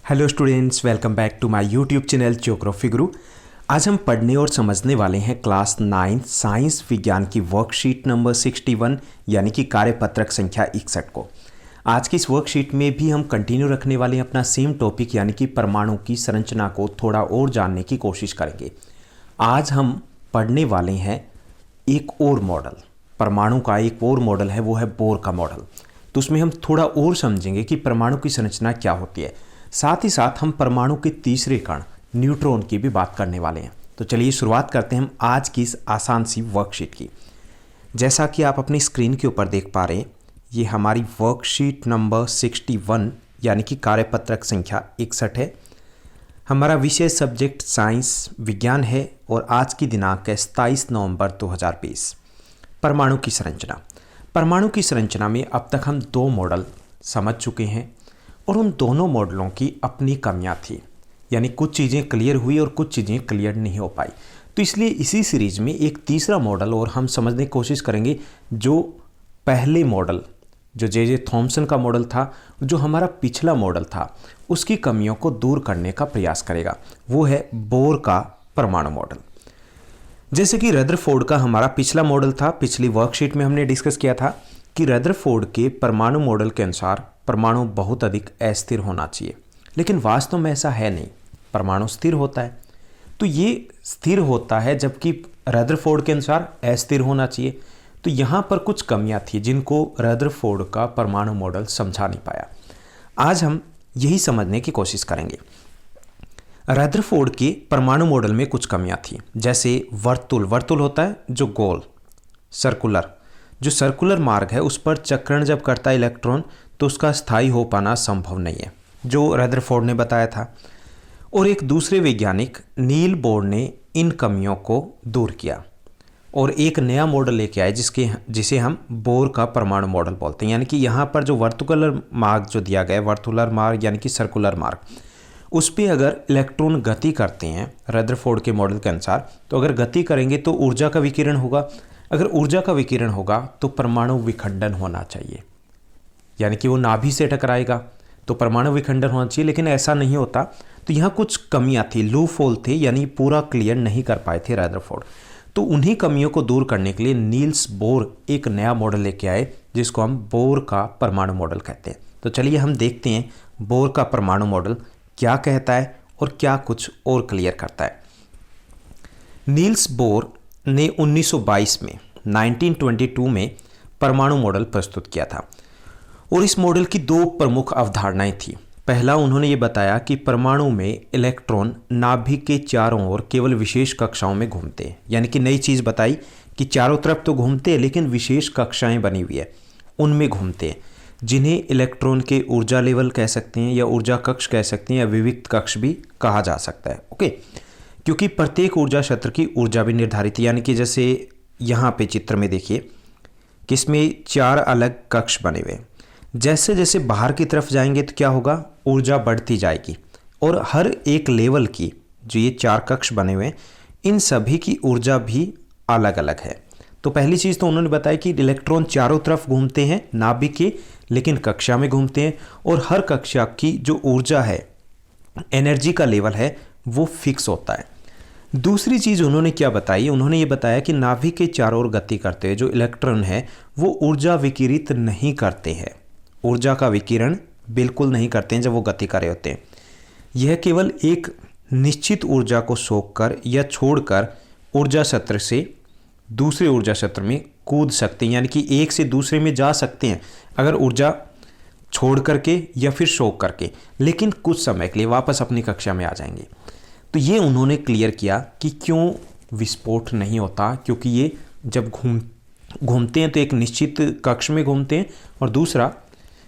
Hello students, welcome back to my YouTube channel geography Guru. आज हम पढ़ने और समझने वाले हैं क्लास 9 साइंस विज्ञान की वर्कशीट नंबर 61 यानी कि कार्यपत्रक संख्या 61 को। आज की इस वर्कशीट में भी हम कंटिन्यू रखने वाले हैं अपना सेम टॉपिक यानी कि परमाणु की संरचना को थोड़ा और जानने की कोशिश करेंगे। आज हम पढ़ने वाले हैं एक और मॉडल, परमाणु का एक और मॉडल है, वो है बोर का मॉडल। तो उसमें हम थोड़ा और समझेंगे कि परमाणु की संरचना क्या होती है। साथ ही साथ हम परमाणु के तीसरे कण न्यूट्रॉन की भी बात करने वाले हैं। तो चलिए शुरुआत करते हैं हम आज की इस आसान सी वर्कशीट की। जैसा कि आप अपनी स्क्रीन के ऊपर देख पा रहे हैं, ये हमारी वर्कशीट नंबर 61 यानी कि कार्यपत्रक संख्या 61 है। हमारा विषय सब्जेक्ट साइंस विज्ञान है और आज की दिनांक है 27 नवंबर 2020। परमाणु की संरचना। परमाणु की संरचना में अब तक हम 2 मॉडल समझ चुके हैं और उन दोनों मॉडलों की अपनी कमियां थी, यानी कुछ चीज़ें क्लियर हुई और कुछ चीज़ें क्लियर नहीं हो पाई। तो इसलिए इसी सीरीज में एक तीसरा मॉडल और हम समझने की कोशिश करेंगे। जो पहले मॉडल जो जे थॉमसन का मॉडल था, जो हमारा पिछला मॉडल था, उसकी कमियों को दूर करने का प्रयास करेगा। वो है बोर का परमाणु मॉडल। जैसे कि रदरफोर्ड का हमारा पिछला मॉडल था, पिछली वर्कशीट में हमने डिस्कस किया था कि रदरफोर्ड के परमाणु मॉडल के अनुसार परमाणु बहुत अधिक अस्थिर होना चाहिए, लेकिन वास्तव में ऐसा है नहीं। परमाणु स्थिर होता है, तो ये स्थिर होता है, जबकि रदरफोर्ड के अनुसार अस्थिर होना चाहिए। तो यहाँ पर कुछ कमियां थी जिनको रदरफोर्ड का परमाणु मॉडल समझा नहीं पाया। आज हम यही समझने की कोशिश करेंगे। रदरफोर्ड के परमाणु मॉडल में कुछ कमियां थी, जैसे वर्तुल होता है जो गोल, सर्कुलर, जो सर्कुलर मार्ग है उस पर चक्रण जब करता है इलेक्ट्रॉन तो उसका स्थायी हो पाना संभव नहीं है, जो रदरफोर्ड ने बताया था। और एक दूसरे वैज्ञानिक नील बोर ने इन कमियों को दूर किया और एक नया मॉडल लेके आए जिसे हम बोर का परमाणु मॉडल बोलते हैं। यानी कि यहाँ पर जो वर्टिकुलर मार्ग जो दिया गया है, वर्तुलर मार्ग यानी कि सर्कुलर मार्ग, उस पर अगर इलेक्ट्रॉन गति करते हैं रदरफोर्ड के मॉडल के अनुसार, तो अगर गति करेंगे तो ऊर्जा का विकिरण होगा। अगर ऊर्जा का विकिरण होगा तो परमाणु विखंडन होना चाहिए, यानी कि वो नाभि से टकराएगा तो परमाणु विखंडन होना चाहिए, लेकिन ऐसा नहीं होता। तो यहाँ कुछ कमियां थी, लूप होल थे, यानी पूरा क्लियर नहीं कर पाए थे रदरफोर्ड। तो उन्हीं कमियों को दूर करने के लिए नील्स बोर एक नया मॉडल लेके आए जिसको हम बोर का परमाणु मॉडल कहते हैं। तो चलिए हम देखते हैं बोर का परमाणु मॉडल क्या कहता है और क्या कुछ और क्लियर करता है। नील्स बोर ने 1922 में 1922 में परमाणु मॉडल प्रस्तुत किया था और इस मॉडल की 2 प्रमुख अवधारणाएं थी। पहला, उन्होंने ये बताया कि परमाणु में इलेक्ट्रॉन नाभिक के चारों ओर केवल विशेष कक्षाओं में घूमते हैं। यानी कि नई चीज़ बताई कि चारों तरफ तो घूमते हैं, लेकिन विशेष कक्षाएं बनी हुई है उनमें घूमते हैं, जिन्हें इलेक्ट्रॉन के ऊर्जा लेवल कह सकते हैं या ऊर्जा कक्ष कह सकते हैं या विविक्त कक्ष भी कहा जा सकता है। ओके, क्योंकि प्रत्येक ऊर्जा क्षेत्र की ऊर्जा भी निर्धारित है। यानी कि जैसे यहाँ पे चित्र में देखिए कि इसमें 4 अलग कक्ष बने हुए हैं। जैसे जैसे बाहर की तरफ जाएंगे तो क्या होगा, ऊर्जा बढ़ती जाएगी और हर एक लेवल की जो ये 4 कक्ष बने हुए हैं, इन सभी की ऊर्जा भी अलग अलग है। तो पहली चीज़ तो उन्होंने बताया कि इलेक्ट्रॉन चारों तरफ घूमते हैं नाभिक के, लेकिन कक्षा में घूमते हैं और हर कक्षा की जो ऊर्जा है, एनर्जी का लेवल है, वो फिक्स होता है। दूसरी चीज़ उन्होंने क्या बताई, उन्होंने ये बताया कि नाभिक के चारों ओर गति करते हुए जो इलेक्ट्रॉन है वो ऊर्जा विकिरित नहीं करते हैं, ऊर्जा का विकिरण बिल्कुल नहीं करते हैं जब वो गति कर रहे होते हैं। यह केवल एक निश्चित ऊर्जा को सोखकर या छोड़कर ऊर्जा क्षेत्र से दूसरे ऊर्जा क्षेत्र में कूद सकते हैं, यानी कि एक से दूसरे में जा सकते हैं अगर ऊर्जा छोड़ करके या फिर सोख करके, लेकिन कुछ समय के लिए वापस अपनी कक्षा में आ जाएंगे। तो ये उन्होंने क्लियर किया कि क्यों विस्फोट नहीं होता, क्योंकि ये जब घूमते हैं तो एक निश्चित कक्ष में घूमते हैं और दूसरा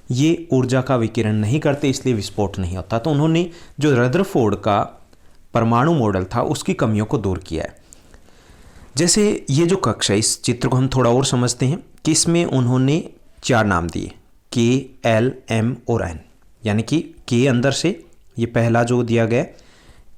ये ऊर्जा का विकिरण नहीं करते, इसलिए विस्फोट नहीं होता। तो उन्होंने जो रदरफोर्ड का परमाणु मॉडल था उसकी कमियों को दूर किया है। जैसे ये जो कक्ष है, इस चित्र को हम थोड़ा और समझते हैं कि इसमें उन्होंने 4 नाम दिए, के, एल, एम और एन। यानी कि के अंदर से ये पहला जो दिया गया,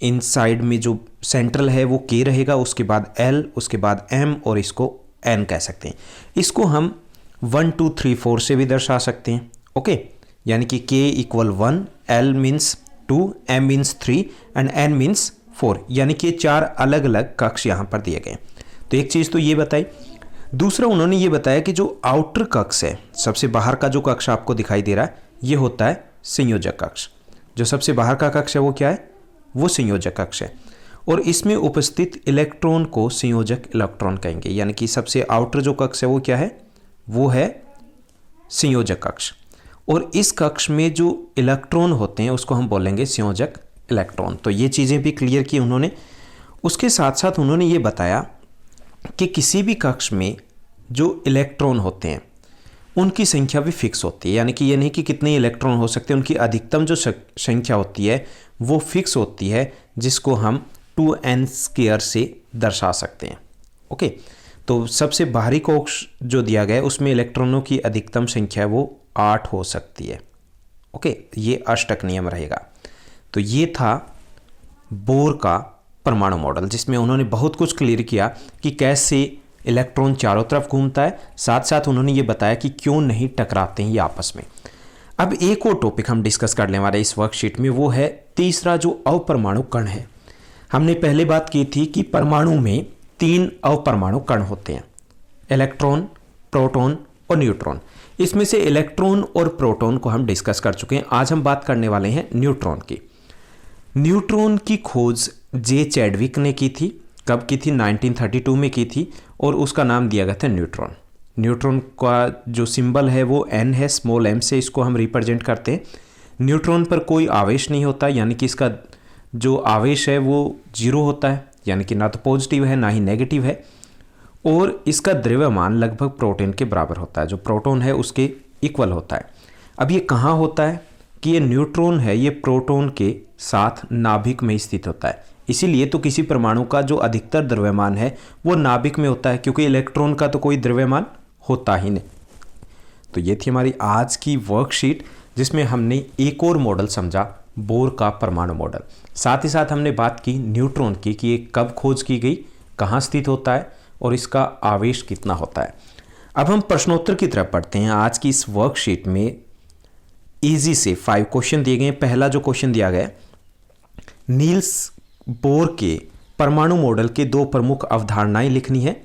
इन साइड में जो सेंट्रल है वो के रहेगा, उसके बाद एल, उसके बाद एम और इसको एन कह सकते हैं। इसको हम 1 2 3 4 से भी दर्शा सकते हैं। ओके, यानी कि k = 1, L means 2, m means 3 and n means 4, यानी कि 4 अलग अलग कक्ष यहाँ पर दिए गए। तो एक चीज़ तो ये बताई। दूसरा उन्होंने ये बताया कि जो आउटर कक्ष है, सबसे बाहर का जो कक्ष आपको दिखाई दे रहा है, ये होता है संयोजक कक्ष। जो सबसे बाहर का कक्ष है वो क्या है? वो संयोजक कक्ष है। और इसमें उपस्थित इलेक्ट्रॉन को संयोजक इलेक्ट्रॉन कहेंगे, यानी कि सबसे आउटर जो कक्ष है वो क्या है? वो है संयोजक कक्ष। और इस कक्ष में जो इलेक्ट्रॉन होते हैं उसको हम बोलेंगे संयोजक इलेक्ट्रॉन। तो ये चीज़ें भी क्लियर की उन्होंने। उसके साथ साथ उन्होंने ये बताया कि किसी भी कक्ष में जो इलेक्ट्रॉन होते हैं उनकी संख्या भी फिक्स होती है, यानी कि ये नहीं कि कितने इलेक्ट्रॉन हो सकते हैं, उनकी अधिकतम जो संख्या होती है वो फिक्स होती है, जिसको हम 2n² से दर्शा सकते हैं। ओके, तो सबसे बाहरी कक्ष जो दिया गया है उसमें इलेक्ट्रॉनों की अधिकतम संख्या वो 8 हो सकती है। ओके, ये अष्टक नियम रहेगा। तो ये था बोर का परमाणु मॉडल, जिसमें उन्होंने बहुत कुछ क्लियर किया कि कैसे इलेक्ट्रॉन चारों तरफ घूमता है। साथ साथ उन्होंने ये बताया कि क्यों नहीं टकराते हैं ये आपस में। अब एक और टॉपिक हम डिस्कस करने वाले इस वर्कशीट में, वो है तीसरा जो अपरमाणु कण है। हमने पहले बात की थी कि परमाणु में 3 अपरमाणु कण होते हैं, इलेक्ट्रॉन, प्रोटॉन और न्यूट्रॉन। इसमें से इलेक्ट्रॉन और प्रोटॉन को हम डिस्कस कर चुके हैं। आज हम बात करने वाले हैं न्यूट्रॉन की। न्यूट्रॉन की खोज जे चैडविक ने की थी। कब की थी? 1932 में की थी, और उसका नाम दिया गया था न्यूट्रॉन। न्यूट्रॉन का जो सिंबल है वो n है, स्मॉल m से इसको हम रिप्रेजेंट करते हैं। न्यूट्रॉन पर कोई आवेश नहीं होता, यानी कि इसका जो आवेश है वो 0 होता है, यानी कि ना तो पॉजिटिव है ना ही नेगेटिव है। और इसका द्रव्यमान लगभग प्रोटॉन के बराबर होता है, जो प्रोटॉन है उसके इक्वल होता है। अब ये कहाँ होता है? कि ये न्यूट्रॉन है, ये प्रोटॉन के साथ नाभिक में स्थित होता है। इसीलिए तो किसी परमाणु का जो अधिकतर द्रव्यमान है वो नाभिक में होता है, क्योंकि इलेक्ट्रॉन का तो कोई द्रव्यमान होता ही नहीं। तो ये थी हमारी आज की वर्कशीट, जिसमें हमने एक और मॉडल समझा, बोर का परमाणु मॉडल। साथ ही साथ हमने बात की न्यूट्रॉन की कि ये कब खोज की गई, कहाँ स्थित होता है और इसका आवेश कितना होता है। अब हम प्रश्नोत्तर की तरफ पढ़ते हैं। आज की इस वर्कशीट में इजी से 5 क्वेश्चन दिए गए। पहला जो क्वेश्चन दिया गया, नील्स बोर के परमाणु मॉडल के 2 प्रमुख अवधारणाएं लिखनी है।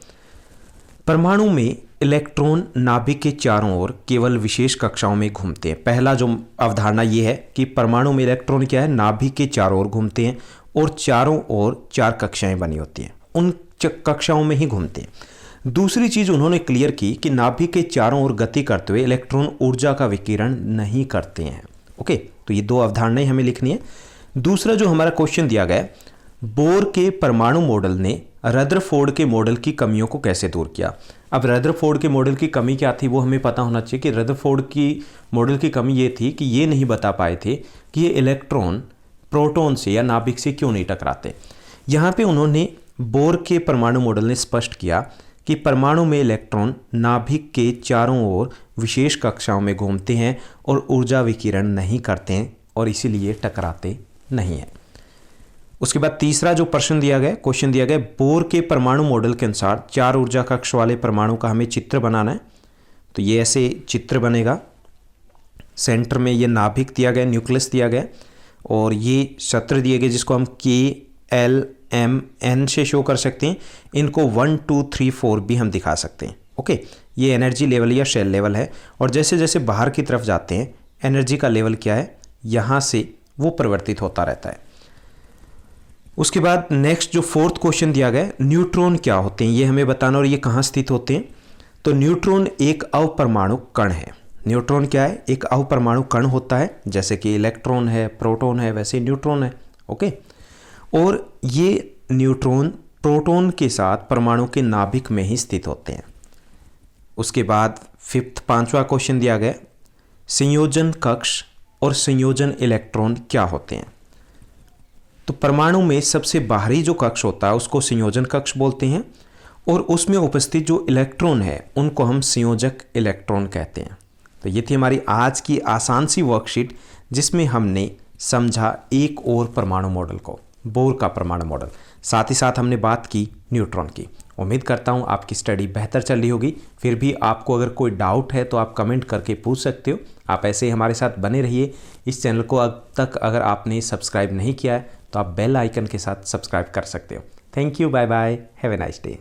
परमाणु में इलेक्ट्रॉन नाभिक के चारों ओर केवल विशेष कक्षाओं में घूमते हैं। पहला जो अवधारणा ये है कि परमाणु में इलेक्ट्रॉन क्या है? नाभिक के चारों ओर घूमते हैं और चारों ओर 4 कक्षाएं बनी होती हैं, उन कक्षाओं में ही घूमते हैं। दूसरी चीज उन्होंने क्लियर की कि नाभिक के चारों ओर गति करते हुए इलेक्ट्रॉन ऊर्जा का विकिरण नहीं करते हैं। ओके, तो ये 2 अवधारणाएं हमें लिखनी है। दूसरा जो हमारा क्वेश्चन दिया गया, बोर के परमाणु मॉडल ने रदरफोर्ड के मॉडल की कमियों को कैसे दूर किया। अब रदरफोर्ड के मॉडल की कमी क्या थी वो हमें पता होना चाहिए कि रदरफोर्ड की मॉडल की कमी ये थी कि ये नहीं बता पाए थे कि ये इलेक्ट्रॉन प्रोटॉन से या नाभिक से क्यों नहीं टकराते। यहाँ पे उन्होंने बोर के परमाणु मॉडल ने स्पष्ट किया कि परमाणु में इलेक्ट्रॉन नाभिक के चारों ओर विशेष कक्षाओं में घूमते हैं और ऊर्जा विकिरण नहीं करते हैं और इसीलिए टकराते नहीं हैं। उसके बाद तीसरा जो प्रश्न दिया गया, क्वेश्चन दिया गया, बोर के परमाणु मॉडल के अनुसार 4 ऊर्जा कक्ष वाले परमाणु का हमें चित्र बनाना है। तो ये ऐसे चित्र बनेगा। सेंटर में ये नाभिक दिया गया, न्यूक्लियस दिया गया, और ये सत्र दिए गए जिसको हम KLMN से शो कर सकते हैं। इनको 1 2 3 4 भी हम दिखा सकते हैं। ओके, ये एनर्जी लेवल या शेल लेवल है, और जैसे जैसे बाहर की तरफ जाते हैं एनर्जी का लेवल क्या है, यहाँ से वो परिवर्तित होता रहता है। उसके बाद नेक्स्ट जो 4th क्वेश्चन दिया गया, न्यूट्रॉन क्या होते हैं ये हमें बताना और ये कहाँ स्थित होते हैं। तो न्यूट्रॉन एक अपरमाणु कण है। न्यूट्रॉन क्या है? एक अपरमाणु कण होता है, जैसे कि इलेक्ट्रॉन है, प्रोटॉन है, वैसे न्यूट्रॉन है। ओके, और ये न्यूट्रॉन प्रोटॉन के साथ परमाणु के नाभिक में ही स्थित होते हैं। उसके बाद 5वां क्वेश्चन दिया गया, संयोजन कक्ष और संयोजन इलेक्ट्रॉन क्या होते हैं। तो परमाणु में सबसे बाहरी जो कक्ष होता है उसको संयोजन कक्ष बोलते हैं, और उसमें उपस्थित जो इलेक्ट्रॉन है उनको हम संयोजक इलेक्ट्रॉन कहते हैं। तो ये थी हमारी आज की आसान सी वर्कशीट, जिसमें हमने समझा एक और परमाणु मॉडल को, बोर का परमाणु मॉडल। साथ ही साथ हमने बात की न्यूट्रॉन की। उम्मीद करता हूँ आपकी स्टडी बेहतर चल रही होगी। फिर भी आपको अगर कोई डाउट है तो आप कमेंट करके पूछ सकते हो। आप ऐसे ही हमारे साथ बने रहिए। इस चैनल को अब तक अगर आपने सब्सक्राइब नहीं किया है तो आप बेल आइकन के साथ सब्सक्राइब कर सकते हो। Thank you, bye bye, have a nice day.